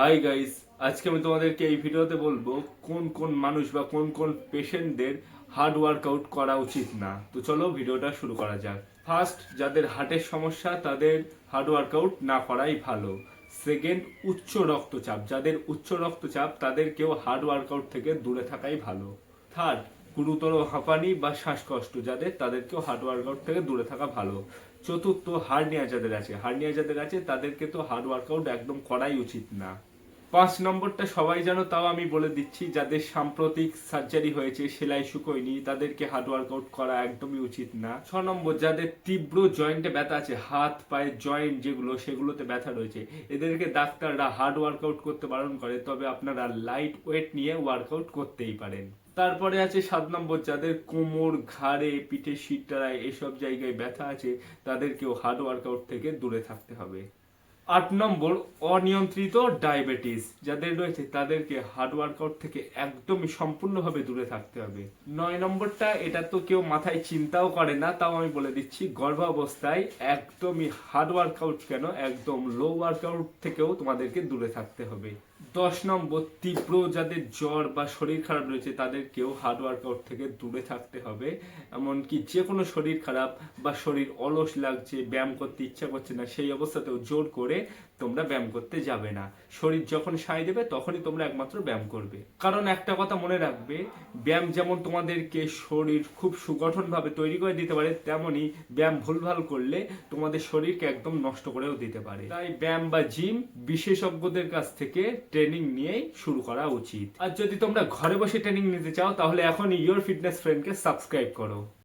Hi guys, আজকে আমি তোমাদেরকে এই ভিডিওতে বলবো কোন কোন মানুষ বা কোন কোন পেশেন্টদের হার্ড ওয়ার্কআউট করা উচিত না। তো চলো ভিডিওটা শুরু করা যাক। ফার্স্ট, যাদের হার্টের সমস্যা তাদের হার্ড ওয়ার্কআউট না করাই ভালো। সেকেন্ড, উচ্চ রক্তচাপ, যাদের উচ্চ রক্তচাপ তাদেরকেও হার্ড ওয়ার্কআউট থেকে দূরে থাকাই ভালো। থার্ড, গুরুতর হাঁপানি বা শ্বাসকষ্ট যাদের, তাদেরকেও হার্ড ওয়ার্কআউট থেকে দূরে থাকা ভালো। চতুর্থ, হার্নিয়া যাদের আছে তাদেরকে তো হার্ড ওয়ার্কআউট একদম করাই উচিত না। 5 নম্বরটা সবাই জানো, তাও আমি বলে দিচ্ছি, যাদের সাম্প্রতিক সার্জারি হয়েছে, সেলাই শুকোয়নি, তাদেরকে হার্ড ওয়ার্কআউট করা একদমই উচিত না। 6 নম্বর, যাদের তীব্র জয়েন্টে ব্যথা আছে, হাত পায়ের জয়েন্ট যেগুলো সেগুলোতে ব্যথা রয়েছে, এদেরকে ডাক্তাররা হার্ড ওয়ার্কআউট করতে বারণ করে, তবে আপনারা লাইট ওয়েট নিয়ে ওয়ার্কআউট করতেই পারেন। তারপরে আছে 7 নম্বর, যাদের কোমর, ঘাড়ে, পিঠে, শিরদাঁড়ায় এসব জায়গায় ব্যথা আছে, তাদেরকেও হার্ড ওয়ার্কআউট থেকে দূরে থাকতে হবে। 8 নম্বর, অনিয়ন্ত্রিত ডায়াবেটিস যাদের রয়েছে তাদেরকে হার্ড ওয়ার্কআউট থেকে একদমই সম্পূর্ণভাবে দূরে থাকতে হবে। 9 নম্বরটা, এটা তো কেউ মাথায় চিন্তাও করে না, তাও আমি বলে দিচ্ছি, গর্ভাবস্থায় একদমই হার্ড ওয়ার্কআউট কেন, একদম লো ওয়ার্কআউট থেকেও তোমাদেরকে দূরে থাকতে হবে। 10 নম্বর, তীব্র যাদের জ্বর বা শরীর খারাপ রয়েছে তাদেরকেও হার্ড ওয়ার্কআউট থেকে দূরে থাকতে হবে। এমনকি যে কোনো শরীর খারাপ বা শরীর অলস লাগছে, ব্যায়াম করতে ইচ্ছা করছে না, সেই অবস্থাতেও জোর করে তোমরা ব্যায়াম করতে যাবে না। শরীর যখন সায় দেবে তখনই তোমরা একমাত্র ব্যায়াম করবে। কারণ একটা কথা মনে রাখবে, ব্যায়াম যেমন তোমাদেরকে শরীর খুব সুগঠনভাবে তৈরি করে দিতে পারে, তেমনি ব্যায়াম ভুলভাল করলে তোমাদের শরীরকে একদম নষ্ট করেও দিতে পারে। তাই ব্যায়াম বা জিম বিশেষজ্ঞদের কাছ থেকে ট্রেনিং নিয়েই শুরু করা উচিত। আর যদি তোমরা ঘরে বসে ট্রেনিং নিতে চাও তাহলে এখনই ইয়োর ফিটনেস ফ্রেন্ডকে সাবস্ক্রাইব করো।